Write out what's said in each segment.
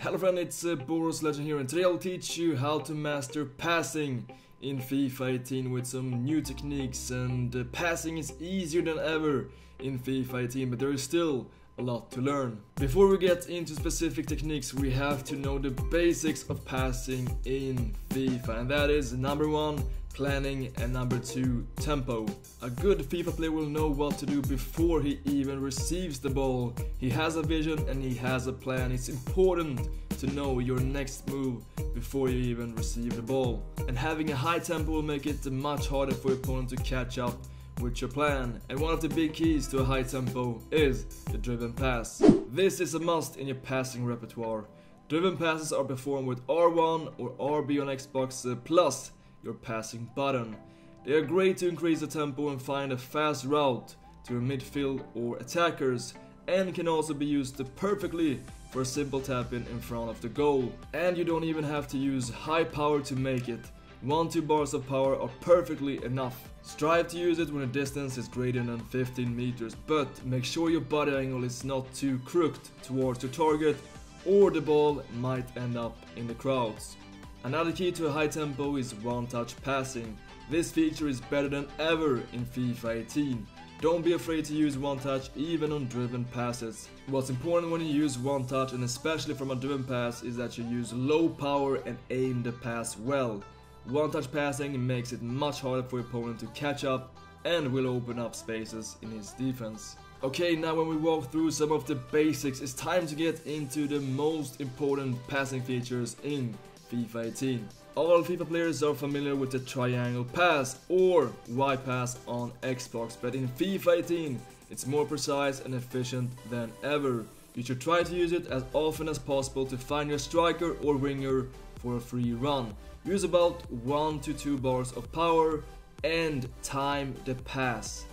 Hello friend, it's BorasLegend here, and today I'll teach you how to master passing in FIFA 18 with some new techniques. And passing is easier than ever in FIFA 18, but there is still a lot to learn. Before we get into specific techniques, we have to know the basics of passing in FIFA, and that is number 1, planning, and number 2, tempo. A good FIFA player will know what to do before he even receives the ball. He has a vision and he has a plan. It's important to know your next move before you even receive the ball. And having a high tempo will make it much harder for your opponent to catch up with your plan. And one of the big keys to a high tempo is the driven pass. This is a must in your passing repertoire. Driven passes are performed with R1 or RB on Xbox plus your passing button. They are great to increase the tempo and find a fast route to your midfield or attackers, and can also be used perfectly for a simple tap-in in front of the goal. And you don't even have to use high power to make it. 1-2 bars of power are perfectly enough. Strive to use it when the distance is greater than 15 meters, but make sure your body angle is not too crooked towards your target, or the ball might end up in the crowds. Another key to a high tempo is one-touch passing. This feature is better than ever in FIFA 18. Don't be afraid to use one-touch even on driven passes. What's important when you use one-touch, and especially from a driven pass, is that you use low power and aim the pass well. One-touch passing makes it much harder for your opponent to catch up and will open up spaces in his defense. Okay, now when we walk through some of the basics, it's time to get into the most important passing features in FIFA 18. All FIFA players are familiar with the triangle pass or Y pass on Xbox, but in FIFA 18 it's more precise and efficient than ever. You should try to use it as often as possible to find your striker or winger for a free run. Use about 1 to 2 bars of power and time the pass.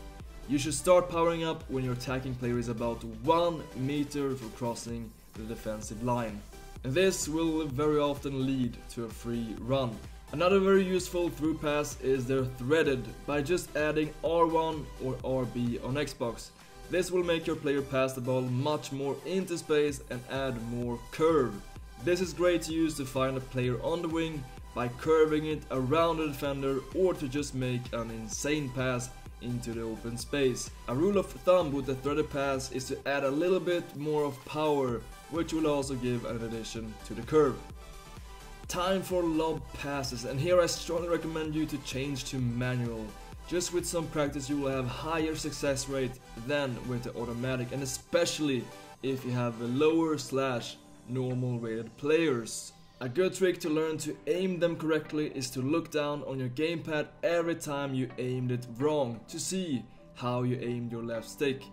You should start powering up when your attacking player is about 1 meter from crossing the defensive line. And this will very often lead to a free run. Another very useful through pass is the threaded, by just adding R1 or RB on Xbox. This will make your player pass the ball much more into space and add more curve. This is great to use to find a player on the wing by curving it around the defender, or to just make an insane pass into the open space. A rule of thumb with the threaded pass is to add a little bit more of power, which will also give an addition to the curve. Time for lob passes, and here I strongly recommend you to change to manual. Just with some practice you will have higher success rate than with the automatic, and especially if you have the lower / normal rated players. A good trick to learn to aim them correctly is to look down on your gamepad every time you aimed it wrong to see how you aimed your left stick.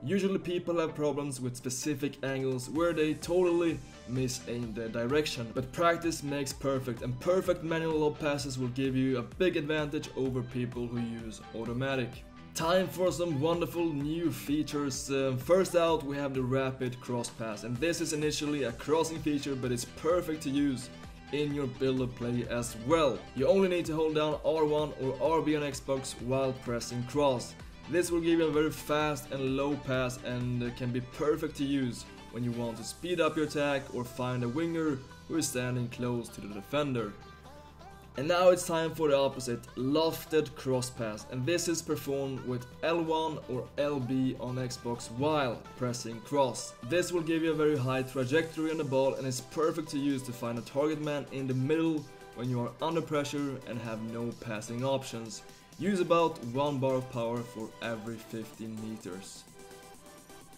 Usually people have problems with specific angles where they totally misaim their direction, but practice makes perfect, and perfect manual lob passes will give you a big advantage over people who use automatic. Time for some wonderful new features. First out we have the rapid cross pass, and this is initially a crossing feature, but it's perfect to use in your build-up play as well. You only need to hold down R1 or RB on Xbox while pressing cross. This will give you a very fast and low pass, and can be perfect to use when you want to speed up your attack or find a winger who is standing close to the defender. And now it's time for the opposite, lofted cross pass, and this is performed with L1 or LB on Xbox while pressing cross. This will give you a very high trajectory on the ball, and is perfect to use to find a target man in the middle when you are under pressure and have no passing options. Use about 1 bar of power for every 15 meters.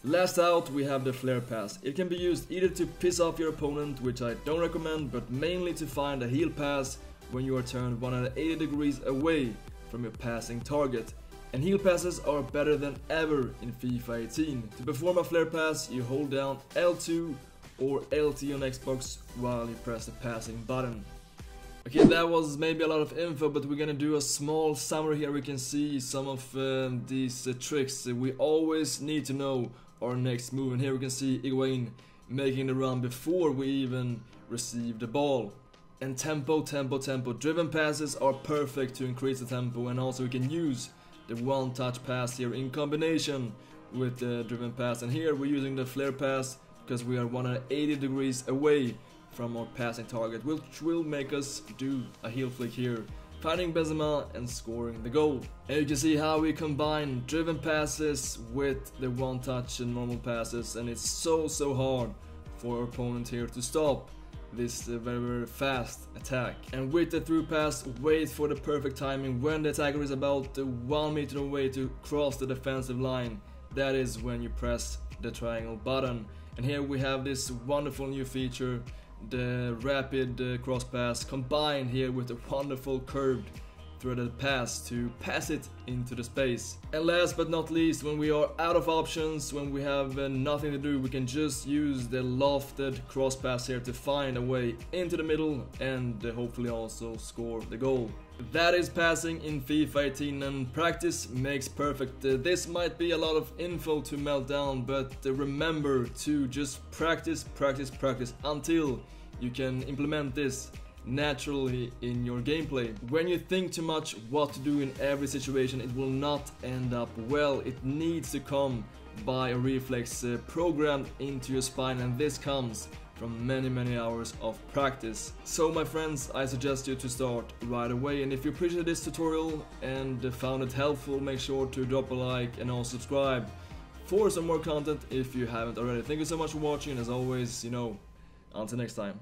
Last out we have the flare pass. It can be used either to piss off your opponent, which I don't recommend, but mainly to find a heel pass when you are turned 180 degrees away from your passing target. And heel passes are better than ever in FIFA 18. To perform a flare pass, you hold down L2 or LT on Xbox while you press the passing button. Okay, that was maybe a lot of info, but we're gonna do a small summary here. We can see some of these tricks. We always need to know our next move, and here we can see Higuain making the run before we even receive the ball. And tempo. Driven passes are perfect to increase the tempo, and also we can use the one-touch pass here in combination with the driven pass. And here we're using the flare pass because we are 180 degrees away from our passing target, which will make us do a heel flick here, finding Benzema and scoring the goal. And you can see how we combine driven passes with the one touch and normal passes, and it's so hard for our opponent here to stop this very fast attack. And with the through pass, wait for the perfect timing when the attacker is about 1 meter away to cross the defensive line. That is when you press the triangle button. And here we have this wonderful new feature, the rapid cross pass, combined here with a wonderful curved threaded pass to pass it into the space. And last but not least, when we are out of options, when we have nothing to do, we can just use the lofted cross pass here to find a way into the middle and hopefully also score the goal. That is passing in FIFA 18, and practice makes perfect. This might be a lot of info to melt down, but remember to just practice until you can implement this naturally in your gameplay. When you think too much what to do in every situation, it will not end up well. It needs to come by a reflex programmed into your spine, and this comes from many hours of practice. So my friends, I suggest you to start right away, and if you appreciate this tutorial and found it helpful, make sure to drop a like and also subscribe for some more content if you haven't already. Thank you so much for watching, and as always, until next time.